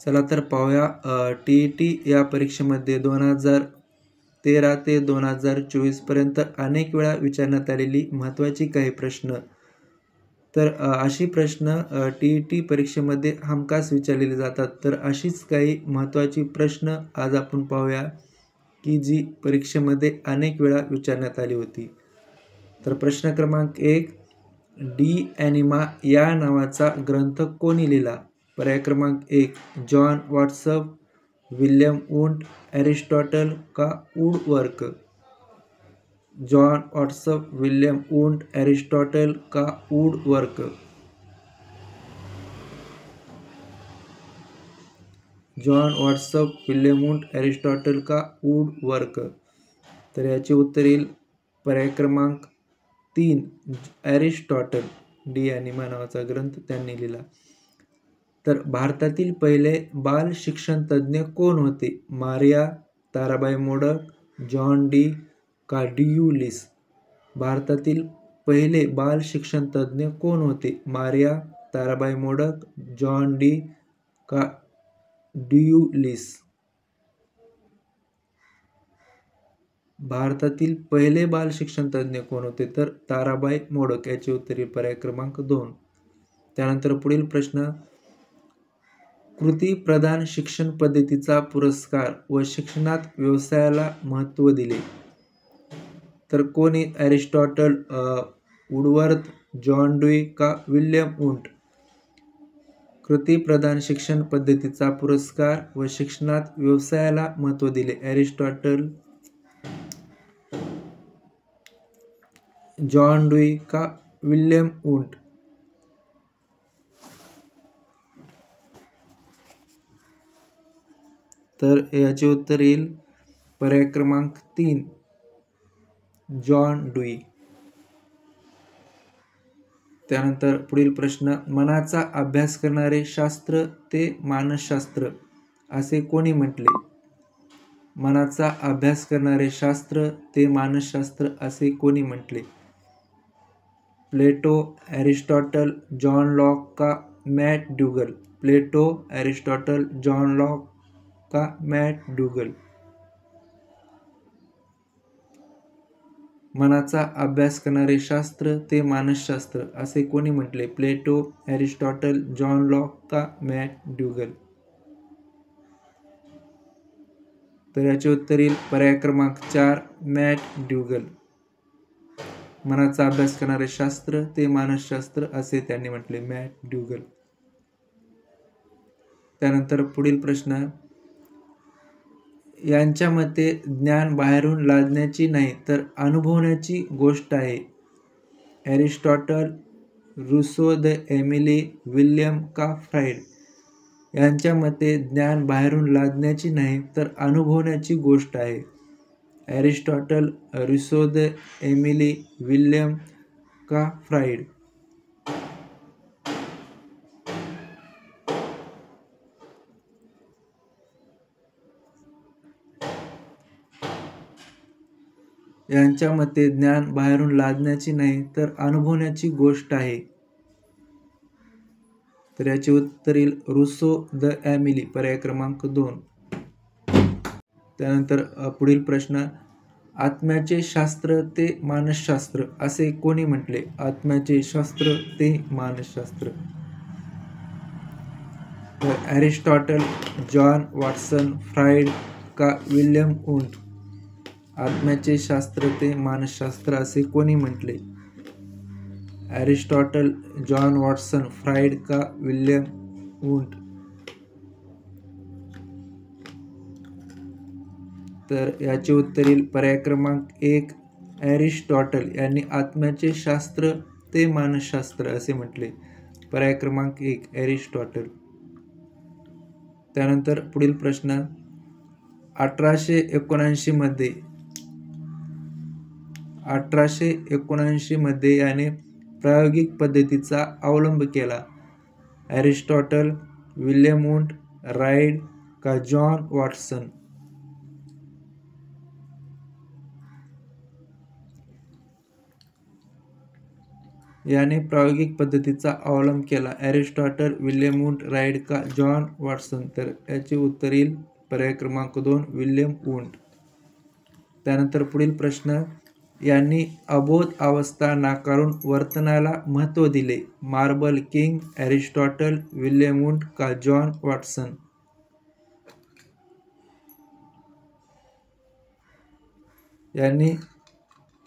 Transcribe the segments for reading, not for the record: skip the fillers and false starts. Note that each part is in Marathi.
चला तर पाहूया TET या परीक्षेमध्ये 2013 ते 2024 पर्यंत अनेक वेळा विचारण्यात आलेली महत्त्वाची काही प्रश्न. तर अशी प्रश्न TET परीक्षेमध्ये हमखास विचारलेले जातात. तर अशीच काही महत्त्वाची प्रश्न आज आपण पाहूया की जी परीक्षेमध्ये अनेक वेळा विचारण्यात आली होती. तर प्रश्न क्रमांक 1, डी ॲनिमा या नावाचा ग्रंथ कोणी लिहिला? पर्याय क्रमांक 1, John Watson, William Wundt, Aristotle का Woodworth? John Watson, William Wundt, Aristotle का Woodworth? John Watson, William Wundt, Aristotle का वुडवर्थ? तर याचे उत्तर येईल पर्याय क्रमांक 3, एरिस्टॉटल. डी ॲनिमा नावाचा ग्रंथ त्यांनी लिहिला. तर भारतातील पहिले बाल शिक्षण तज्ज्ञ कोण होते? Maria, Tarabai Modak, John D का डी.यू. लिस? भारतातील पहिले बाल शिक्षण तज्ज्ञ कोण होते? Maria, Tarabai Modak, John D का डी.यू. लिस? भारतातील पहिले बाल शिक्षण तज्ज्ञ कोण होते? तर ताराबाई मोडक. याचे उत्तर येईल पर्याय क्रमांक 2. त्यानंतर पुढील प्रश्न, कृती प्रधान शिक्षण पद्धतीचा पुरस्कार व शिक्षणात व्यवसायाला महत्त्व दिले. तर कोणी? एरिस्टॉटल, वुडवर्थ, जॉन डी का विल्यम वुंट? कृती प्रधान शिक्षण पद्धतीचा पुरस्कार व शिक्षणात व्यवसायाला महत्त्व दिले. एरिस्टॉटल, जॉन डी का विल्यम वुंट? तर याचे उत्तर येईल पर्याय क्रमांक 3, जॉन डी. त्यानंतर पुढील प्रश्न, मनाचा अभ्यास करणारे शास्त्र ते मानसशास्त्र असे कोणी म्हटले? मनाचा अभ्यास करणारे शास्त्र ते मानसशास्त्र असे कोणी म्हटले? प्लेटो, एरिस्टॉटल, जॉन लॉक का मॅकड्युगल? प्लेटो, एरिस्टॉटल, जॉन लॉक का मॅकड्युगल? मनाचा अभ्यास करणारे शास्त्र ते मानसशास्त्र असे कोणी म्हटले? प्लेटो, एरिस्टॉटल, जॉन लॉक का मॅकड्युगल? तर याचे उत्तर येईल पर्याय क्रमांक 4, मॅकड्युगल. मनाचा अभ्यास करणारे शास्त्र ते मानसशास्त्र असे त्यांनी म्हटले, मॅकड्युगल. त्यानंतर पुढील प्रश्न, यांच्या मते ज्ञान बाहेरून लादण्याची नाही तर अनुभवण्याची गोष्ट आहे. एरिस्टॉटल, रुसो, द एमिली, विल्यम का फ्राइड? यांच्या मते ज्ञान बाहेरून लादण्याची नाही तर अनुभवण्याची गोष्ट आहे. एरिस्टॉटल, रुसो, द एमिली, विल्यम का फ्राइड? यांच्या मते ज्ञान बाहेरून लादण्याची नाही तर अनुभवण्याची गोष्ट आहे. तर याचे उत्तर येईल रुसो, द एमिली. पर्याय क्रमांक 2. त्यानंतर पुढील प्रश्न, आत्म्याचे शास्त्र ते मानसशास्त्र असे कोणी म्हटले? आत्म्याचे शास्त्र ते मानसशास्त्र. तर एरिस्टॉटल, जॉन वॉट्सन, फ्राइड का विल्यम वुंट? आत्म्याचे शास्त्र ते मानसशास्त्र असे कोणी म्हटले? एरिस्टॉटल, जॉन वॉट्सन, फ्राइड का विल्यम वुंट? तर याचे उत्तर येईल पर्याय क्रमांक 1, एरिस्टॉटल यांनी आत्म्याचे शास्त्र ते मानसशास्त्र असे म्हटले. पर्याय क्रमांक 1, एरिस्टॉटल. त्यानंतर पुढील प्रश्न, 1879 मध्ये याने प्रायोगिक पद्धतीचा अवलंब केला. एरिस्टॉटल, विल्यम वुंट, राईड का जॉन वॉट्सन? याने प्रायोगिक पद्धतीचा अवलंब केला? ॲरिस्टॉटल, विल्यम वुंट राईड का जॉन वॉटसन? तर याचे उत्तर येईल पर्याय क्रमांक 2 विल्यम वुंट. त्यानंतर पुढील प्रश्न, यांनी अबोध अवस्था नाकारून वर्तनाला महत्त्व दिले? मार्बल किंग, ॲरिस्टॉटल, विल्यम वुंट का जॉन वॉटसन? यांनी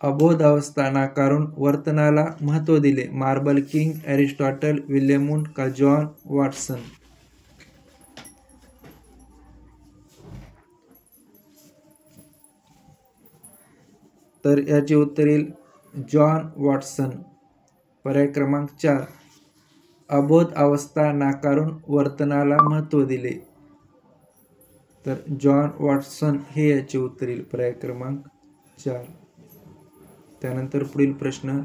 अबोध अवस्था नाकारून वर्तनाला महत्त्व दिले? मार्बल किंग, ॲरिस्टॉटल, विल्यम वुंट का जॉन वॉटसन? तर याचे उत्तर येईल जॉन वॉटसन. पर्याय क्रमांक 4 अबोध अवस्था नाकारून वर्तनाला महत्त्व दिले. तर जॉन वॉटसन हे याचे उत्तर येईल पर्याय क्रमांक 4. त्यानंतर पुढील प्रश्न,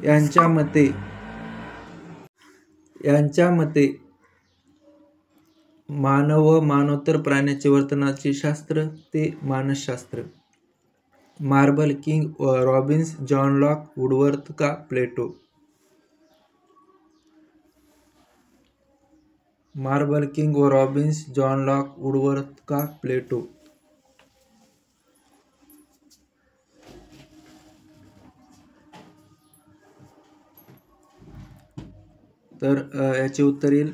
यांच्या मते मानव व मानवोत्तर प्राण्याचे वर्तनाचे शास्त्र ते मानसशास्त्र? मार्बल किंग व रॉबिन्स, जॉन लॉक, वुडवर्थ का प्लेटो? मार्बल किंग व रॉबिन्स, जॉन लॉक, वुडवर्थ का प्लेटो? तर याचे उत्तर येईल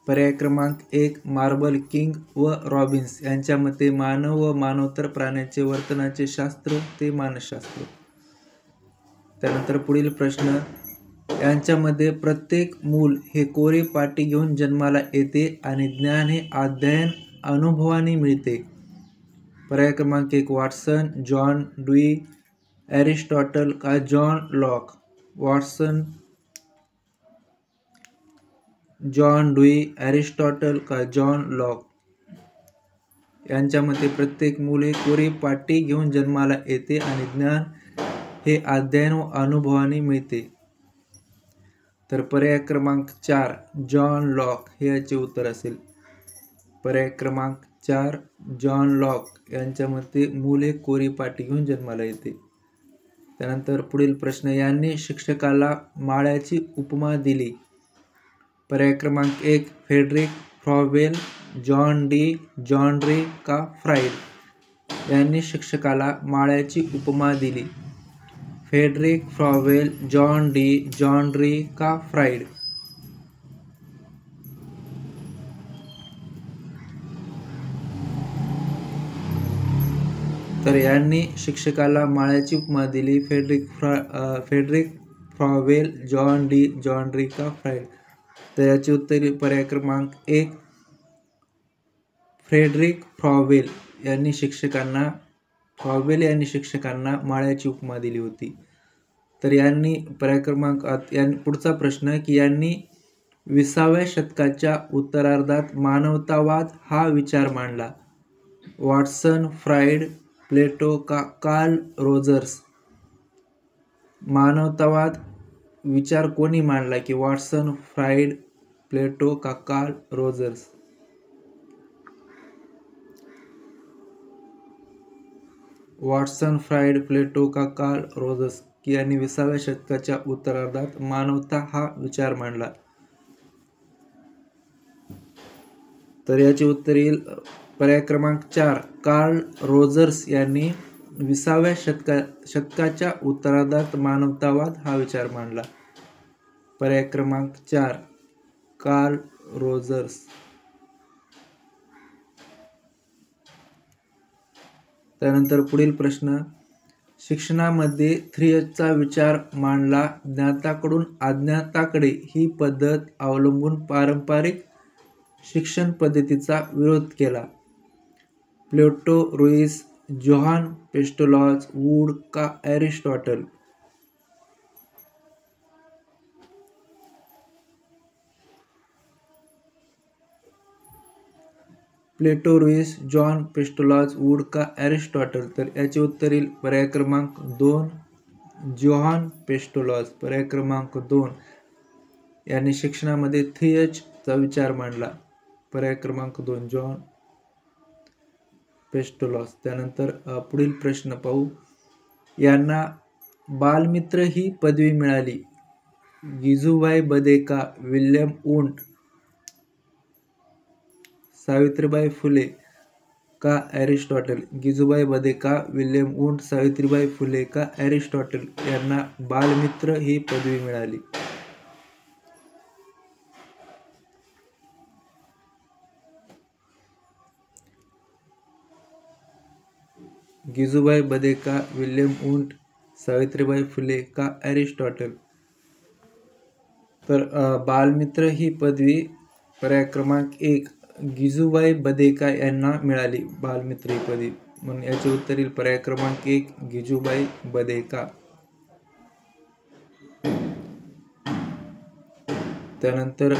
पर्याय क्रमांक 1 मार्बल किंग व रॉबिन्स यांच्या मते मानव व मानवोत्तर प्राण्याचे वर्तनाचे शास्त्र ते मानसशास्त्र. त्यानंतर पुढील प्रश्न, यांच्यामध्ये प्रत्येक मूल हे कोरी पाटी घेऊन जन्माला येते आणि ज्ञान हे अध्ययन अनुभवाने मिळते? पर्याय क्रमांक 1 वॉटसन, जॉन ड्यूई, ॲरिस्टॉटल का John Locke? Watson, John dewy, Aristotle का जॉन लॉक? यांच्या मते प्रत्येक मूल हे कोरी पाटी घेऊन जन्माला येते आणि ज्ञान हे अध्ययन व अनुभवाने मिळते. तर पर्याय क्रमांक 4 जॉन लॉक हे याचे उत्तर असेल. पर्याय क्रमांक 4 जॉन लॉक यांच्या मते मूल हे कोरी पाटी घेऊन जन्माला येते. त्यानंतर पुढील प्रश्न, यांनी शिक्षकाला माळ्याची उपमा दिली? पर्याय क्रमांक 1 फ्रेडरिक फ्रॉवेल, जॉन रे का फ्राईड? यांनी शिक्षकाला माळ्याची उपमा दिली? फ्रेडरिक फ्रॉवेल, जॉन रे का फ्राईड? तर यांनी शिक्षकाला माळ्याची उपमा दिली फ्रेडरिक फ्रॉवेल, जॉन रे का फ्राईड? तर याचे उत्तर पर्याय क्रमांक 1 फ्रेडरिक फ्रॉवेल यांनी शिक्षकांना माळ्याची उपमा दिली होती. तर यांनी पर्याय क्रमांक पुढचा प्रश्न, की यांनी 20व्या शतकाच्या उत्तरार्धात मानवतावाद हा विचार मांडला? वॉटसन, फ्राईड, प्लेटो का कार्ल रोजर्स? मानवतावाद विचार कोणी मांडला, की वॉटसन, फ्राईड, प्लेटो का कार्ल रोजर्स? वॉटसन, फ्राईड, प्लेटो का कार्ल रोजर्स यांनी 20व्या शतकाच्या उत्तरार्धात मानवता हा विचार मांडला. तर याचे उत्तर येईल पर्याय क्रमांक 4 कार्ल रोजर्स यांनी 20व्या शतकाच्या उत्तरार्धात मानवतावाद हा विचार मांडला. पर्याय क्रमांक 4 कार्ल रोजर्स. त्यानंतर पुढील प्रश्न, शिक्षणामध्ये 3Hचा विचार मांडला ज्ञाताकडून अज्ञाताकडे ही पद्धत अवलंबून पारंपरिक शिक्षण पद्धतीचा विरोध केला? प्लेटो, रुईस, जोहान पेस्टोलॉज, वूड का ॲरिस्टॉटल? प्लेटो, रुईस, जॉन पेस्टोलॉज, वूड का ॲरिस्टॉटल? तर याचे उत्तर येईल पर्याय क्रमांक 2 जोहान पेस्टोलॉज. पर्याय क्रमांक 2 यांनी शिक्षणामध्ये 3Hचा विचार मांडला. पर्याय क्रमांक 2 जॉन पेस्टोलॉज. त्यानंतर पुढील प्रश्न पाहू, यांना बालमित्र ही पदवी मिळाली? गिजूबाई बधे का विल्यम वुंट, सावित्रीबाई फुले का एरिस्टॉटल? गिजूबाई बधे का विल्यम वुंट, सावित्रीबाई फुले का एरिस्टॉटल यांना बालमित्र ही पदवी मिळाली? गिजूबाई बधे का विल्यम वुंट, सावित्रीबाई फुले का एरिस्टॉटल? तर बालमित्र ही पदवी पर्याय क्रमांक 1 गिजूबाई बधेका यांना मिळाली बालमित्र ही पदवी. म्हणून याचे उत्तर येईल पर्याय क्रमांक 1 गिजूबाई बधेका. त्यानंतर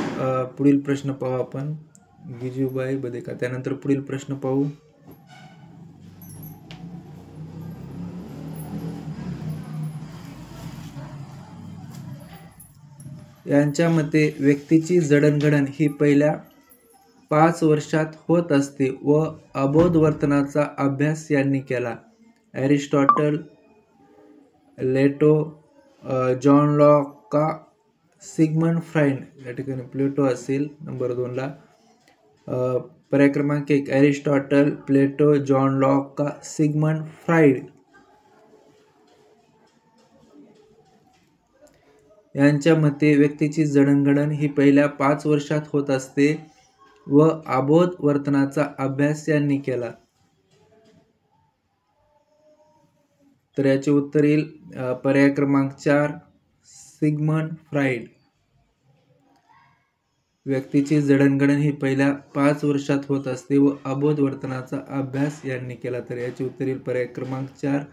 पुढील प्रश्न पाहू आपण. गिजूबाई बधेका. त्यानंतर पुढील प्रश्न पाहू. यांच्या मते व्यक्तीची जडणघडण ही पहिल्या 5 वर्षात होत असते व अबोध वर्तनाचा अभ्यास यांनी केला. एरिस्टॉटल, लेटो, जॉन लॉक का सिगमंड फ्राईड? या ठिकाणी प्लेटो असेल नंबर 2 ला. पर्याय क्रमांक 1 एरिस्टॉटल, प्लेटो, जॉन लॉक का सिगमंड फ्राईड? यांच्या मते व्यक्तीची जडणघडण ही पहिल्या 5 वर्षात होत असते व अबोध वर्तनाचा अभ्यास यांनी केला. तर याचे उत्तर येईल पर्याय क्रमांक 4 सिगमंड फ्राईड. व्यक्तीची जडणघडण ही पहिल्या 5 वर्षात होत असते व अबोध वर्तनाचा अभ्यास यांनी केला. तर याचे उत्तर येईल पर्याय क्रमांक 4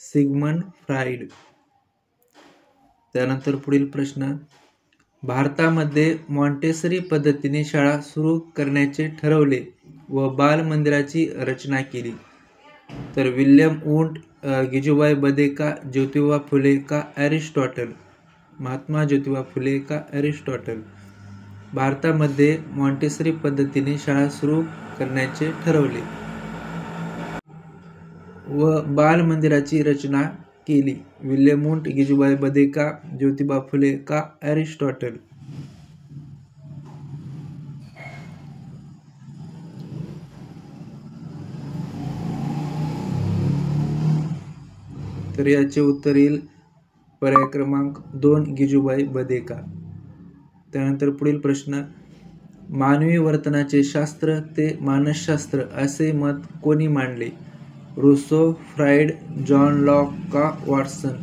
सिगमंड फ्राईड. त्यानंतर पुढील प्रश्न. भारतामध्ये मॉन्टेसरी पद्धतीने शाळा सुरू करण्याचे ठरवले व बाल मंदिराची रचना केली. तर विल्यम वुंट, गिजूबाई बधेका, ज्योतिबा फुले का एरिस्टॉटल? महात्मा ज्योतिबा फुले का एरिस्टॉटल? भारतामध्ये मॉन्टेसरी पद्धतीने शाळा सुरू करण्याचे ठरवले व बाल मंदिराची रचना केली. विल्यम वुंट, गिजूबाई बधेका, ज्योतिबा फुले का एरिस्टॉटल? तर याचे उत्तर येईल पर्याय क्रमांक 2 गिजूबाई बधेका. त्यानंतर पुढील प्रश्न. मानवी वर्तनाचे शास्त्र ते मानसशास्त्र असे मत कोणी मांडले? रूसो, फ्राईड, जॉन लॉक का वॉटसन?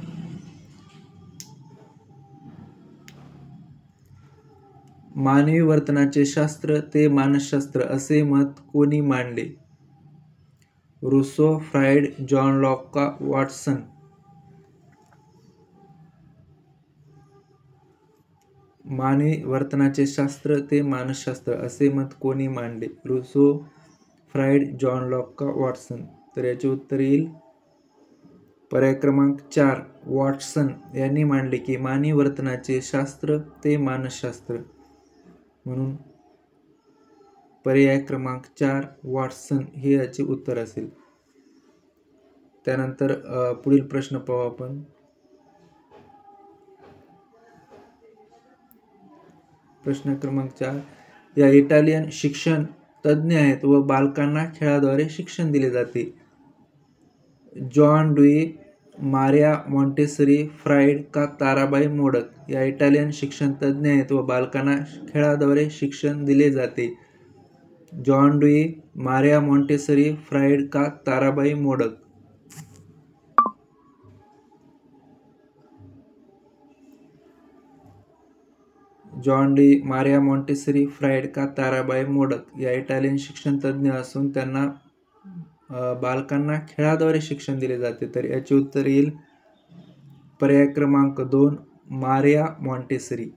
मानवी वर्तनाचे शास्त्र ते मानसशास्त्र असे मत कोणी मांडले? रूसो, फ्राईड, जॉन लॉक का वॉटसन? मानवी वर्तनाचे शास्त्र ते मानसशास्त्र असे मत कोणी मांडले? रूसो, फ्राईड, जॉन लॉक का वॉटसन? तर याचे उत्तर येईल पर्याय क्रमांक 4 वॉटसन यांनी मांडले की मानवी वर्तनाचे शास्त्र ते मानसशास्त्र. म्हणून पर्याय क्रमांक 4 वॉटसन हे याचे उत्तर असेल. त्यानंतर पुढील प्रश्न पाहू आपण. प्रश्न क्रमांक 4. या इटालियन शिक्षण तज्ज्ञ आहेत व बालकांना खेळाद्वारे शिक्षण दिले जाते. John Dewey, Maria Montessori, Freud का ताराबाई मोडक? या इटालियन शिक्षण तज्ज्ञ आहेत व बालकांना खेळाद्वारे शिक्षण दिले जाते. John Dewey, Maria Montessori, Freud का Tarabai Modak? John Dewey, Maria Montessori, Freud का ताराबाई मोडक या इटालियन शिक्षण तज्ज्ञ असून त्यांना बालकांना खेळाद्वारे शिक्षण दिले जाते. तर याचे उत्तर येईल पर्याय क्रमांक 2 मारिया मॉन्टेसरी.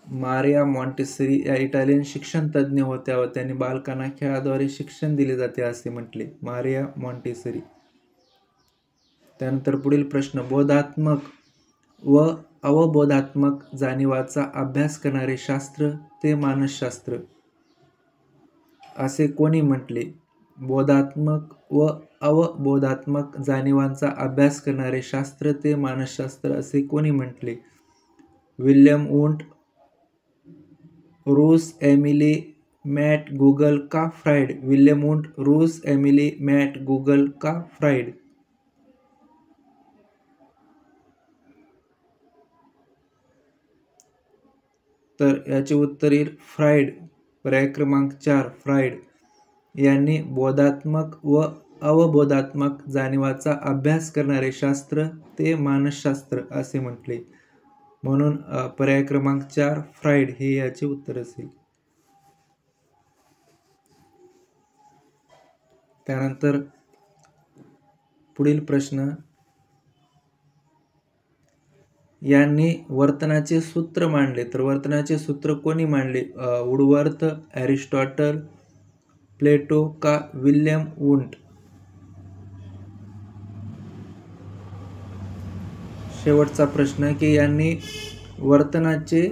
मारिया मॉन्टेसरी या इटालियन शिक्षण तज्ज्ञ होत्या व त्यांनी बालकांना खेळाद्वारे शिक्षण दिले जाते असे म्हटले. Maria Montessori. त्यानंतर पुढील प्रश्न. बोधात्मक व अवबोधात्मक जाणीवाचा अभ्यास करणारे शास्त्र ते मानसशास्त्र असे कोणी म्हटले? बोधात्मक व अवबोधात्मक जाणीवांचा अभ्यास करणारे शास्त्र ते मानसशास्त्र असे कोणी म्हटले? विल्यम वुंट, रूस एमिली मॅट गूगल का फ्राइड? विल्यम वुंट, रूस एमिली मॅट गूगल का फ्राइड? तर याचे उत्तर येईल फ्राइड. पर्याय क्रमांक 4 फ्राइड यांनी बोधात्मक व अवबोधात्मक जाणीवाचा अभ्यास करणारे शास्त्र ते मानसशास्त्र असे म्हटले. म्हणून पर्याय क्रमांक 4 फ्राइड हे याचे उत्तर असेल. त्यानंतर पुढील प्रश्न, यांनी वर्तनाचे सूत्र मांडले. तर वर्तनाचे सूत्र कोणी मांडले? वुडवर्थ, एरिस्टॉटल, प्लेटो का विल्यम वुंट? शेवटचा प्रश्न की यांनी वर्तनाचे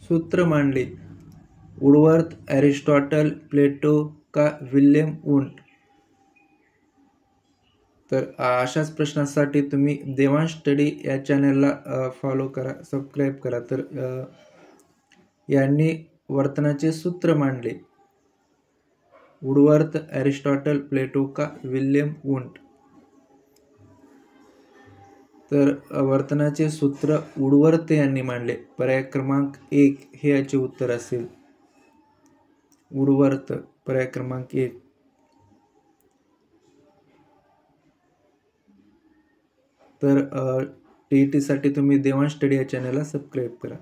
सूत्र मांडले. वुडवर्थ, एरिस्टॉटल, प्लेटो का विल्यम वुंट? तर अशाच प्रश्नासाठी तुम्ही देवांश स्टडी या चॅनलला फॉलो करा, सबस्क्राईब करा. तर यांनी वर्तनाचे सूत्र मांडले. वुडवर्थ, एरिस्टॉटल, प्लेटो का विल्यम वुंट? तर वर्तनाचे सूत्र वुडवर्थ यांनी मांडले. पर्याय क्रमांक 1 हे याचे उत्तर असेल. वुडवर्थ, पर्याय क्रमांक 1. तर TET साठी तुम्ही देवांश स्टडी या चॅनलला सबस्क्राईब करा.